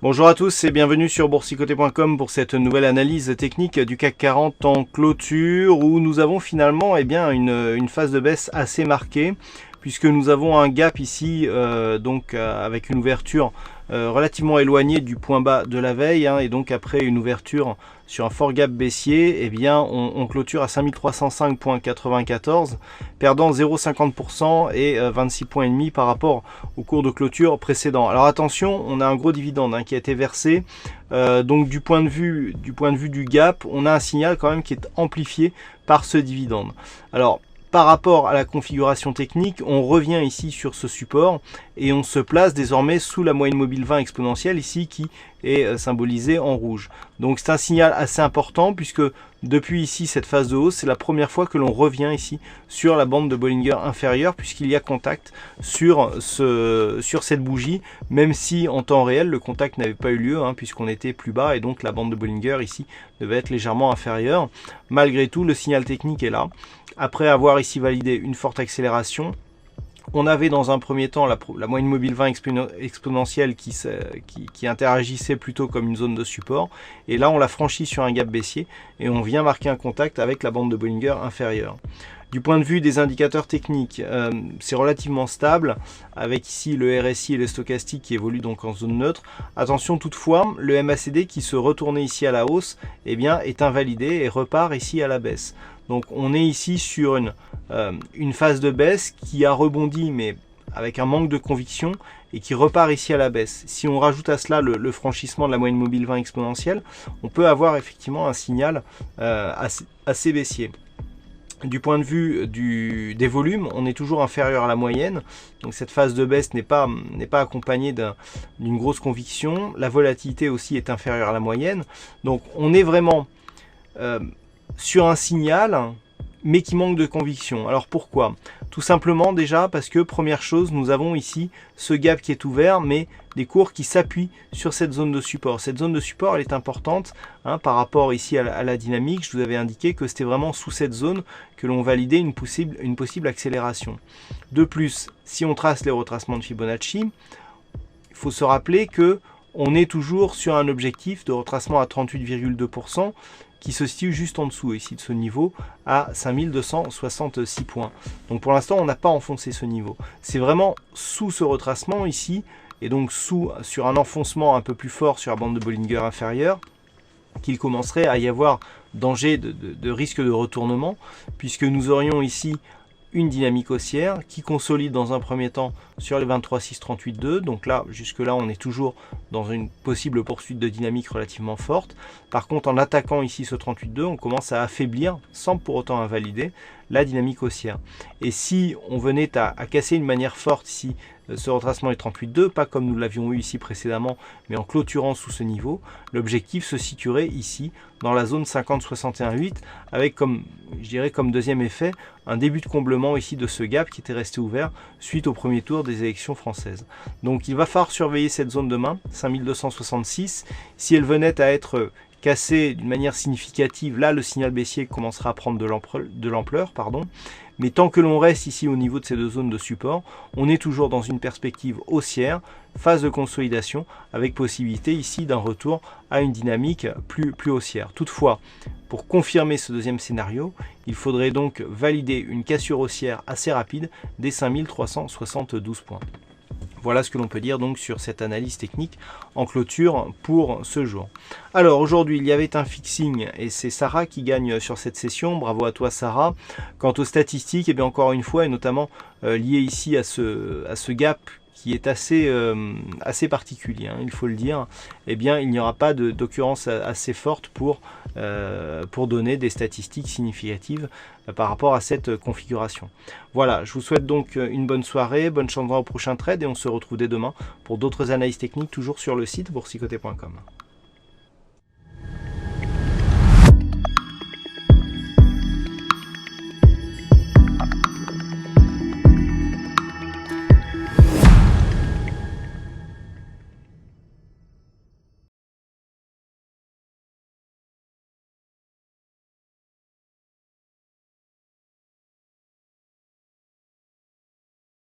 Bonjour à tous et bienvenue sur boursicoté.com pour cette nouvelle analyse technique du CAC 40 en clôture où nous avons finalement une phase de baisse assez marquée puisque nous avons un gap ici avec une ouverture relativement éloignée du point bas de la veille et donc après une ouverture sur un fort gap baissier, on clôture à 5305,94 perdant 0,50% et 26,5 points par rapport au cours de clôture précédent. Alors attention, on a un gros dividende qui a été versé, donc du point de vue du gap, on a un signal quand même qui est amplifié par ce dividende. Alors par rapport à la configuration technique, on revient ici sur ce support et on se place désormais sous la moyenne mobile 20 exponentielle ici qui est symbolisée en rouge. Donc c'est un signal assez important puisque depuis ici cette phase de hausse, c'est la première fois que l'on revient ici sur la bande de Bollinger inférieure puisqu'il y a contact sur cette bougie, même si en temps réel le contact n'avait pas eu lieu puisqu'on était plus bas et donc la bande de Bollinger ici devait être légèrement inférieure. Malgré tout, le signal technique est là. Après avoir ici validé une forte accélération, on avait dans un premier temps la moyenne mobile 20 exponentielle qui interagissait plutôt comme une zone de support. Et là, on l'a franchi sur un gap baissier et on vient marquer un contact avec la bande de Bollinger inférieure. Du point de vue des indicateurs techniques, c'est relativement stable, avec ici le RSI et le stochastique qui évoluent donc en zone neutre. Attention toutefois, le MACD qui se retournait ici à la hausse est invalidé et repart ici à la baisse. Donc on est ici sur une phase de baisse qui a rebondi mais avec un manque de conviction et qui repart ici à la baisse. Si on rajoute à cela le franchissement de la moyenne mobile 20 exponentielle, on peut avoir effectivement un signal assez baissier. Du point de vue des volumes, on est toujours inférieur à la moyenne. Donc cette phase de baisse n'est pas accompagnée d'une grosse conviction. La volatilité aussi est inférieure à la moyenne. Donc on est vraiment sur un signal, mais qui manque de conviction. Alors pourquoi? Tout simplement déjà parce que première chose, nous avons ici ce gap qui est ouvert, mais des cours qui s'appuient sur cette zone de support. Cette zone de support, elle est importante par rapport ici à la dynamique. Je vous avais indiqué que c'était vraiment sous cette zone que l'on validait une possible accélération. De plus, si on trace les retracements de Fibonacci, il faut se rappeler que on est toujours sur un objectif de retracement à 38,2% qui se situe juste en dessous ici de ce niveau à 5266 points. Donc pour l'instant, on n'a pas enfoncé ce niveau. C'est vraiment sous ce retracement ici, et donc sur un enfoncement un peu plus fort sur la bande de Bollinger inférieure, qu'il commencerait à y avoir danger de risque de retournement, puisque nous aurions ici une dynamique haussière qui consolide dans un premier temps sur les 23,638,2. Donc là, jusque là, on est toujours dans une possible poursuite de dynamique relativement forte. Par contre, en attaquant ici ce 38,2, on commence à affaiblir, sans pour autant invalider, la dynamique haussière. Et si on venait à casser d'une manière forte ici ce retracement est 38,2, pas comme nous l'avions eu ici précédemment, mais en clôturant sous ce niveau, l'objectif se situerait ici dans la zone 50,61,8 avec comme deuxième effet un début de comblement ici de ce gap qui était resté ouvert suite au premier tour des élections françaises. Donc il va falloir surveiller cette zone demain, 5266. Si elle venait à être cassée d'une manière significative, là le signal baissier commencera à prendre de l'ampleur. Mais tant que l'on reste ici au niveau de ces deux zones de support, on est toujours dans une perspective haussière, phase de consolidation, avec possibilité ici d'un retour à une dynamique plus haussière. Toutefois, pour confirmer ce deuxième scénario, il faudrait donc valider une cassure haussière assez rapide des 5372 points. Voilà ce que l'on peut dire donc sur cette analyse technique en clôture pour ce jour. Alors aujourd'hui il y avait un fixing et c'est Sarah qui gagne sur cette session. Bravo à toi Sarah. Quant aux statistiques, et bien encore une fois et notamment lié ici à ce gap qui est assez particulier, il faut le dire, eh bien il n'y aura pas d'occurrence assez forte pour donner des statistiques significatives par rapport à cette configuration. Voilà, je vous souhaite donc une bonne soirée, bonne chance au prochain trade et on se retrouve dès demain pour d'autres analyses techniques toujours sur le site boursicoté.com.